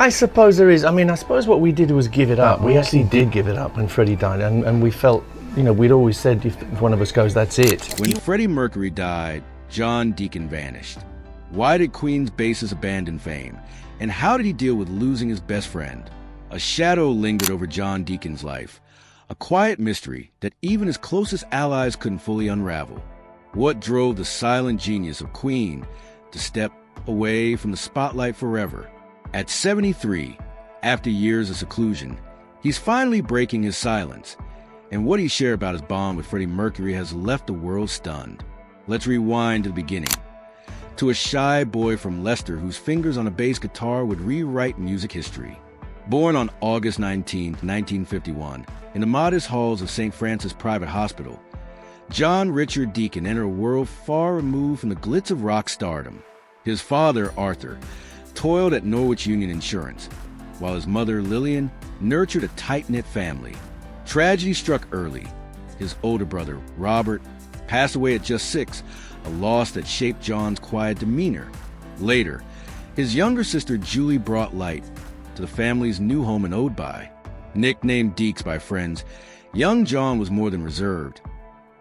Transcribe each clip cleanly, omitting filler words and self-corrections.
I suppose there is. I mean, I suppose what we did was give it up. We actually did give it up when Freddie died, and we felt, we'd always said if one of us goes, that's it. When Freddie Mercury died, John Deacon vanished. Why did Queen's bassist abandon fame? And how did he deal with losing his best friend? A shadow lingered over John Deacon's life, a quiet mystery that even his closest allies couldn't fully unravel. What drove the silent genius of Queen to step away from the spotlight forever? At 73, after years of seclusion, he's finally breaking his silence, and what he shared about his bond with Freddie Mercury has left the world stunned. Let's rewind to the beginning, to a shy boy from Leicester whose fingers on a bass guitar would rewrite music history. Born on August 19, 1951, in the modest halls of St. Francis Private Hospital, John Richard Deacon entered a world far removed from the glitz of rock stardom. His father, Arthur, toiled at Norwich Union Insurance, while his mother, Lillian, nurtured a tight-knit family. Tragedy struck early. His older brother, Robert, passed away at just 6, a loss that shaped John's quiet demeanor. Later, his younger sister, Julie, brought light to the family's new home in Oadby. Nicknamed Deeks by friends, young John was more than reserved.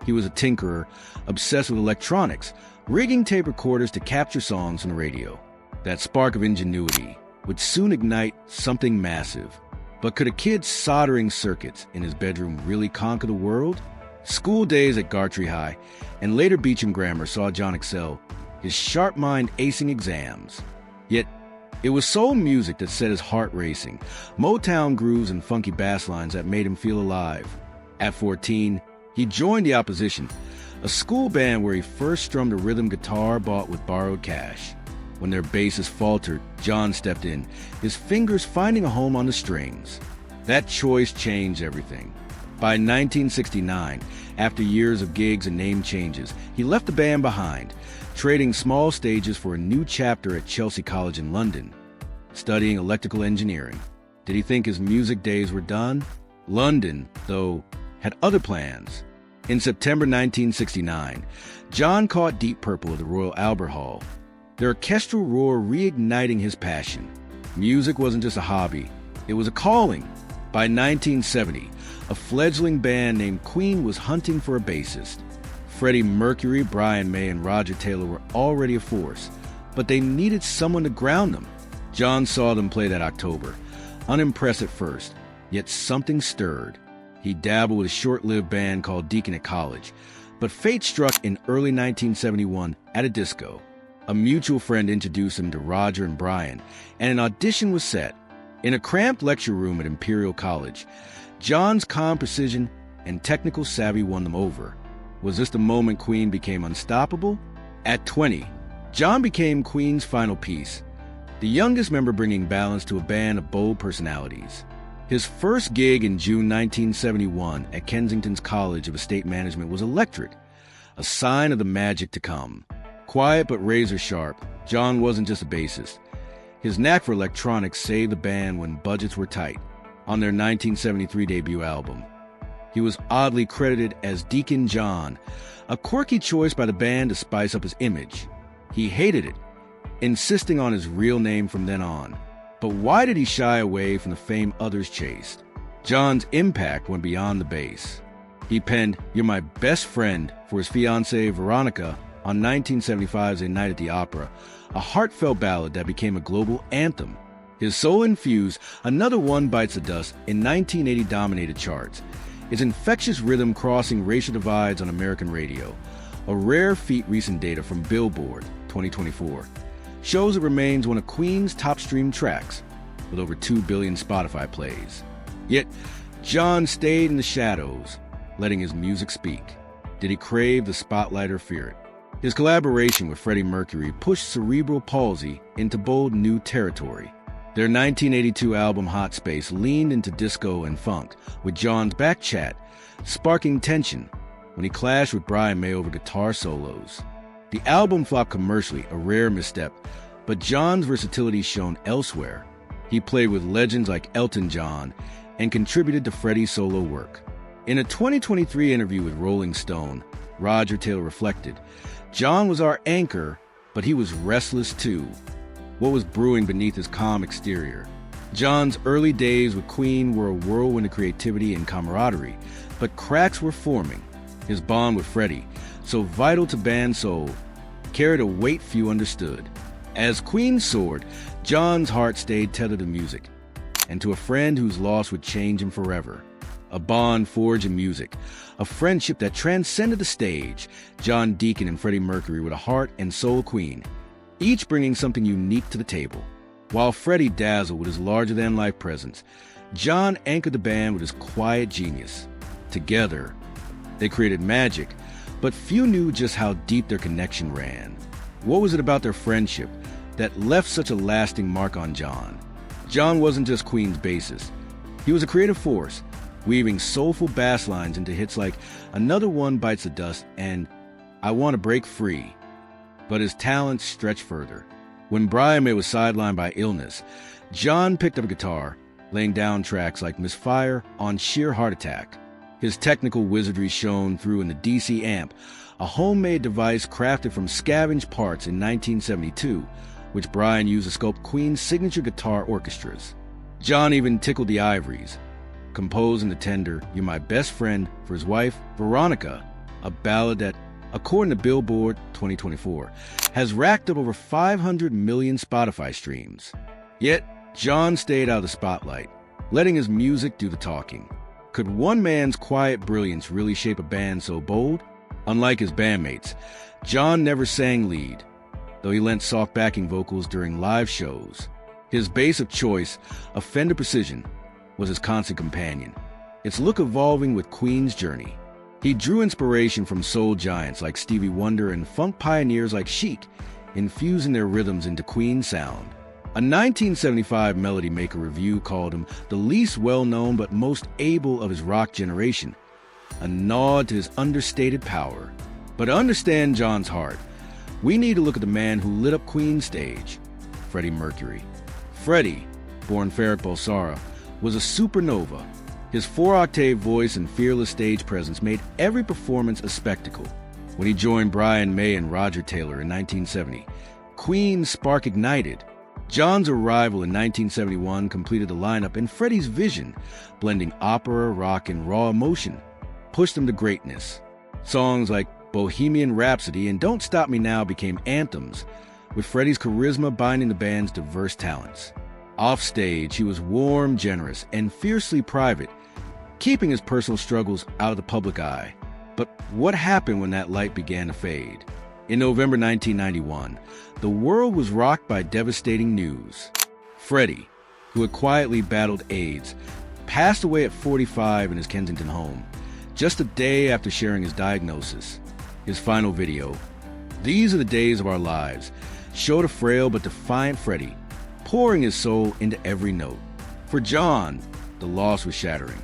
He was a tinkerer, obsessed with electronics, rigging tape recorders to capture songs on the radio. That spark of ingenuity would soon ignite something massive. But could a kid soldering circuits in his bedroom really conquer the world? School days at Gartree High and later Beecham Grammar saw John excel, his sharp mind acing exams. Yet, it was soul music that set his heart racing, Motown grooves and funky bass lines that made him feel alive. At 14, he joined the Opposition, a school band where he first strummed a rhythm guitar bought with borrowed cash. When their bassist faltered, John stepped in, his fingers finding a home on the strings. That choice changed everything. By 1969, after years of gigs and name changes, he left the band behind, trading small stages for a new chapter at Chelsea College in London, studying electrical engineering. Did he think his music days were done? London, though, had other plans. In September 1969, John caught Deep Purple at the Royal Albert Hall, their orchestral roar reigniting his passion. Music wasn't just a hobby, it was a calling. By 1970, a fledgling band named Queen was hunting for a bassist. Freddie Mercury, Brian May, and Roger Taylor were already a force, but they needed someone to ground them. John saw them play that October, unimpressed at first, yet something stirred. He dabbled with a short-lived band called Deacon at college, but fate struck in early 1971 at a disco. A mutual friend introduced him to Roger and Brian, and an audition was set. In a cramped lecture room at Imperial College, John's calm precision and technical savvy won them over. Was this the moment Queen became unstoppable? At 20, John became Queen's final piece, the youngest member bringing balance to a band of bold personalities. His first gig in June 1971 at Kensington's College of Estate Management was electric, a sign of the magic to come. Quiet but razor sharp, John wasn't just a bassist. His knack for electronics saved the band when budgets were tight. On their 1973 debut album, he was oddly credited as Deacon John, a quirky choice by the band to spice up his image. He hated it, insisting on his real name from then on. But why did he shy away from the fame others chased? John's impact went beyond the bass. He penned "You're My Best Friend" for his fiancée Veronica on 1975's A Night at the Opera, a heartfelt ballad that became a global anthem. His soul-infused "Another One Bites the Dust" in 1980 dominated charts, his infectious rhythm crossing racial divides on American radio, a rare feat. Recent data from Billboard 2024 shows it remains one of Queen's top-streamed tracks, with over 2 billion Spotify plays. Yet, John stayed in the shadows, letting his music speak. Did he crave the spotlight or fear it? His collaboration with Freddie Mercury pushed cerebral palsy into bold new territory. Their 1982 album Hot Space leaned into disco and funk, with John's back chat sparking tension when he clashed with Brian May over guitar solos. The album flopped commercially, a rare misstep, but John's versatility shone elsewhere. He played with legends like Elton John and contributed to Freddie's solo work. In a 2023 interview with Rolling Stone, Roger Taylor reflected, "John was our anchor, but he was restless too. What was brewing beneath his calm exterior? John's early days with Queen were a whirlwind of creativity and camaraderie, but cracks were forming. His bond with Freddie, so vital to band soul, carried a weight few understood. As Queen soared, John's heart stayed tethered to music, and to a friend whose loss would change him forever. A bond forged in music, a friendship that transcended the stage. John Deacon and Freddie Mercury were the heart and soul of Queen, each bringing something unique to the table. While Freddie dazzled with his larger-than-life presence, John anchored the band with his quiet genius. Together, they created magic, but few knew just how deep their connection ran. What was it about their friendship that left such a lasting mark on John? John wasn't just Queen's bassist. He was a creative force, weaving soulful bass lines into hits like Another One Bites the Dust and I Want to Break Free. But his talents stretched further. When Brian May was sidelined by illness, John picked up a guitar, laying down tracks like Misfire on Sheer Heart Attack. His technical wizardry shone through in the DC amp, a homemade device crafted from scavenged parts in 1972, which Brian used to sculpt Queen's signature guitar orchestras. John even tickled the ivories, composing the tender You're My Best Friend for his wife, Veronica, a ballad that, according to Billboard 2024, has racked up over 500 million Spotify streams. Yet, John stayed out of the spotlight, letting his music do the talking. Could one man's quiet brilliance really shape a band so bold? Unlike his bandmates, John never sang lead, though he lent soft backing vocals during live shows. His bass of choice, a Fender Precision, was his constant companion, its look evolving with Queen's journey. He drew inspiration from soul giants like Stevie Wonder and funk pioneers like Chic, infusing their rhythms into Queen's sound. A 1975 Melody Maker review called him the least well-known but most able of his rock generation, a nod to his understated power. But to understand John's heart, we need to look at the man who lit up Queen's stage, Freddie Mercury. Freddie, born Farrokh Bulsara, was a supernova. His 4-octave voice and fearless stage presence made every performance a spectacle. When he joined Brian May and Roger Taylor in 1970, Queen's spark ignited. John's arrival in 1971 completed the lineup, and Freddie's vision, blending opera, rock, and raw emotion, pushed him to greatness. Songs like Bohemian Rhapsody and Don't Stop Me Now became anthems, with Freddie's charisma binding the band's diverse talents. Off stage, he was warm, generous, and fiercely private, keeping his personal struggles out of the public eye. But what happened when that light began to fade? In November 1991, the world was rocked by devastating news. Freddie, who had quietly battled AIDS, passed away at 45 in his Kensington home, just a day after sharing his diagnosis. His final video, These Are the Days of Our Lives, showed a frail but defiant Freddie, pouring his soul into every note. For John, the loss was shattering.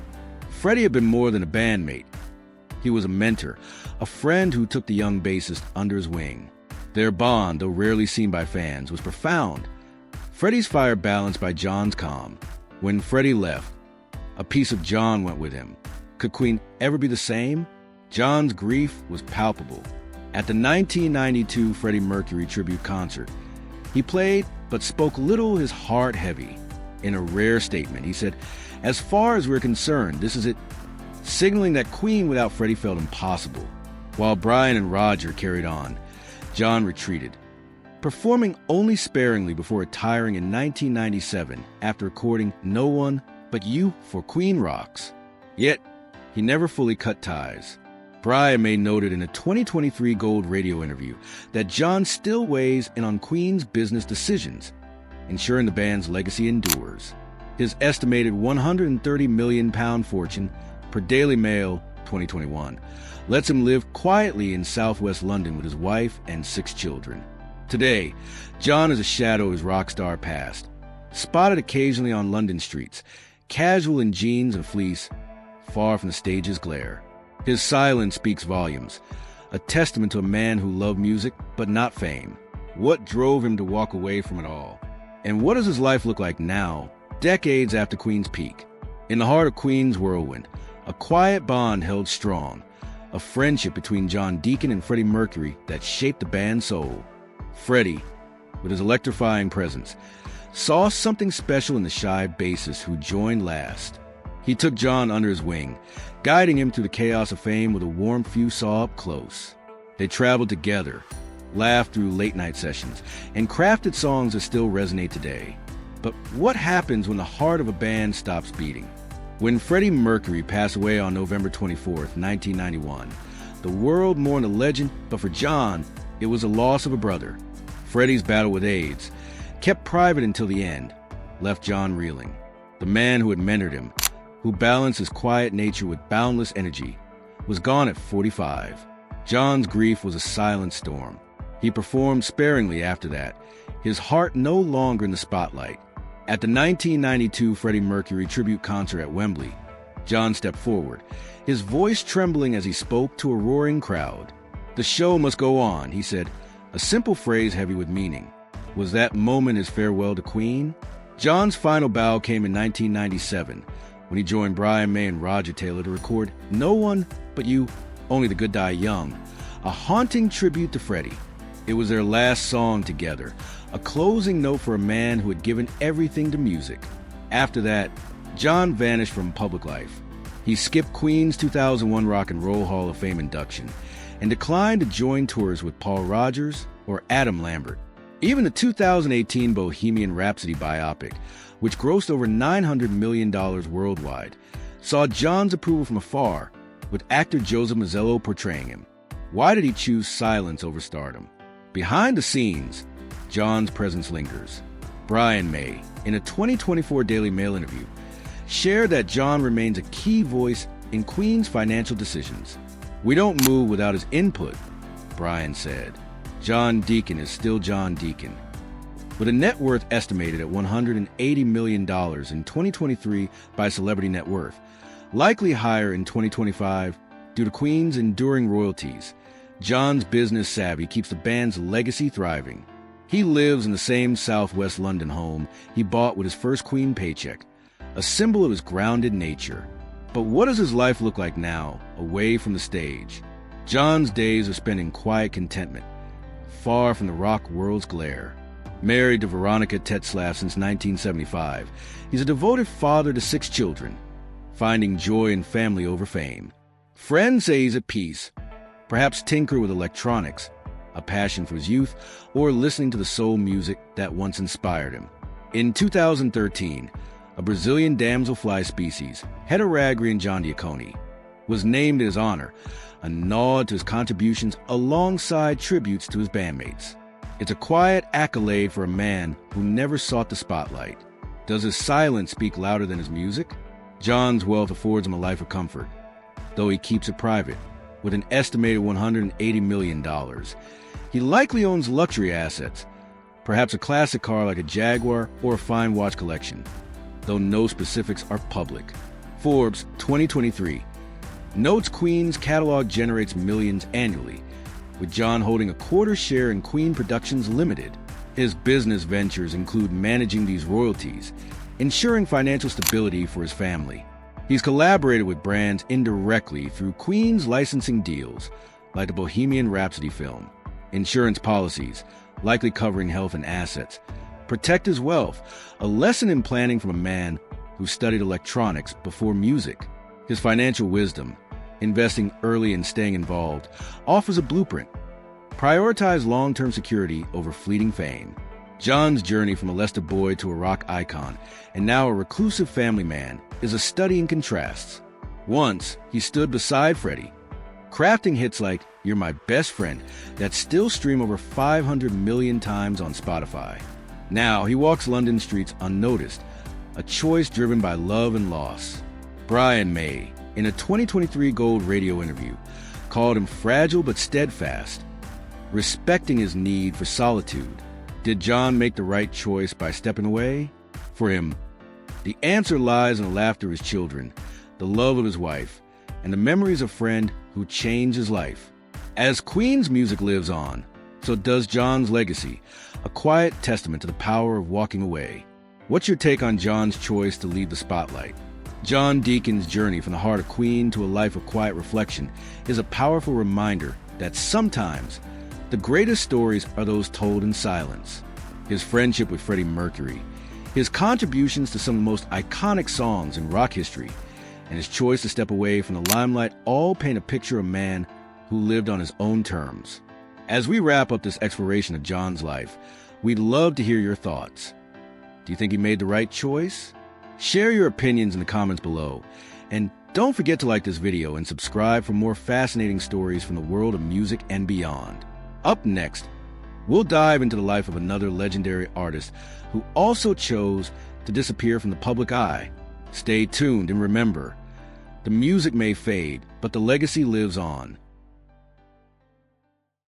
Freddie had been more than a bandmate. He was a mentor, a friend who took the young bassist under his wing. Their bond, though rarely seen by fans, was profound. Freddie's fire balanced by John's calm. When Freddie left, a piece of John went with him. Could Queen ever be the same? John's grief was palpable. At the 1992 Freddie Mercury tribute concert, he played but spoke little, his heart heavy. In a rare statement, he said, "As far as we're concerned, this is it," signaling that Queen without Freddie felt impossible. While Brian and Roger carried on, John retreated, performing only sparingly before retiring in 1997 after recording No One But You for Queen Rocks. Yet, he never fully cut ties. Brian May noted in a 2023 Gold radio interview that John still weighs in on Queen's business decisions, ensuring the band's legacy endures. His estimated £130 million fortune, per Daily Mail 2021, lets him live quietly in southwest London with his wife and 6 children. Today, John is a shadow of his rock star past, spotted occasionally on London streets, casual in jeans and fleece, far from the stage's glare. His silence speaks volumes, a testament to a man who loved music but not fame. What drove him to walk away from it all? And what does his life look like now, decades after Queen's peak? In the heart of Queen's whirlwind, a quiet bond held strong, a friendship between John Deacon and Freddie Mercury that shaped the band's soul. Freddie, with his electrifying presence, saw something special in the shy bassist who joined last. He took John under his wing, guiding him through the chaos of fame with a warmth few saw up close. They traveled together, laughed through late-night sessions, and crafted songs that still resonate today. But what happens when the heart of a band stops beating? When Freddie Mercury passed away on November 24th, 1991, the world mourned a legend, but for John, it was the loss of a brother. Freddie's battle with AIDS, kept private until the end, left John reeling. The man who had mentored him, who balanced his quiet nature with boundless energy, was gone at 45. John's grief was a silent storm. He performed sparingly after that, his heart no longer in the spotlight. At the 1992 Freddie Mercury tribute concert at Wembley, John stepped forward, his voice trembling as he spoke to a roaring crowd. "The show must go on," he said, a simple phrase heavy with meaning. Was that moment his farewell to Queen? John's final bow came in 1997, when he joined Brian May and Roger Taylor to record No One But You, Only the Good Die Young, a haunting tribute to Freddie. It was their last song together, a closing note for a man who had given everything to music. After that, John vanished from public life. He skipped Queen's 2001 Rock and Roll Hall of Fame induction and declined to join tours with Paul Rodgers or Adam Lambert. Even the 2018 Bohemian Rhapsody biopic, which grossed over $900 million worldwide, saw John's approval from afar, with actor Joseph Mazzello portraying him. Why did he choose silence over stardom? Behind the scenes, John's presence lingers. Brian May, in a 2024 Daily Mail interview, shared that John remains a key voice in Queen's financial decisions. "We don't move without his input," Brian said. John Deacon is still John Deacon. With a net worth estimated at $180 million in 2023 by Celebrity Net Worth, likely higher in 2025 due to Queen's enduring royalties, John's business savvy keeps the band's legacy thriving. He lives in the same Southwest London home he bought with his first Queen paycheck, a symbol of his grounded nature. But what does his life look like now, away from the stage? John's days are spent in quiet contentment, far from the rock world's glare. Married to Veronica Tetzlaff since 1975, he's a devoted father to 6 children, finding joy in family over fame. Friends say he's at peace, perhaps tinker with electronics, a passion for his youth, or listening to the soul music that once inspired him. In 2013, a Brazilian damselfly species, Heteragrion jondiaconi, was named in his honor, a nod to his contributions alongside tributes to his bandmates. It's a quiet accolade for a man who never sought the spotlight. Does his silence speak louder than his music? John's wealth affords him a life of comfort, though he keeps it private. With an estimated $180 million, he likely owns luxury assets, perhaps a classic car like a Jaguar or a fine watch collection, though no specifics are public. Forbes 2023 notes Queen's catalog generates millions annually, with John holding a quarter share in Queen Productions Limited. His business ventures include managing these royalties, ensuring financial stability for his family. He's collaborated with brands indirectly through Queen's licensing deals, like the Bohemian Rhapsody film. Insurance policies, likely covering health and assets, protect his wealth, a lesson in planning from a man who studied electronics before music. His financial wisdom, investing early and staying involved, offers a blueprint. Prioritize long-term security over fleeting fame. John's journey from a Leicester boy to a rock icon, and now a reclusive family man, is a study in contrasts. Once, he stood beside Freddie, crafting hits like You're My Best Friend that still stream over 500 million times on Spotify. Now, he walks London streets unnoticed, a choice driven by love and loss. Brian May, in a 2023 Gold radio interview, called him fragile but steadfast, respecting his need for solitude. Did John make the right choice by stepping away? For him, the answer lies in the laughter of his children, the love of his wife, and the memories of a friend who changed his life. As Queen's music lives on, so does John's legacy, a quiet testament to the power of walking away. What's your take on John's choice to leave the spotlight? John Deacon's journey from the heart of Queen to a life of quiet reflection is a powerful reminder that sometimes the greatest stories are those told in silence. his friendship with Freddie Mercury, his contributions to some of the most iconic songs in rock history, and his choice to step away from the limelight all paint a picture of a man who lived on his own terms. As we wrap up this exploration of John's life, we'd love to hear your thoughts. Do you think he made the right choice? Share your opinions in the comments below. And don't forget to like this video and subscribe for more fascinating stories from the world of music and beyond. Up next, we'll dive into the life of another legendary artist who also chose to disappear from the public eye. Stay tuned and remember, the music may fade, but the legacy lives on.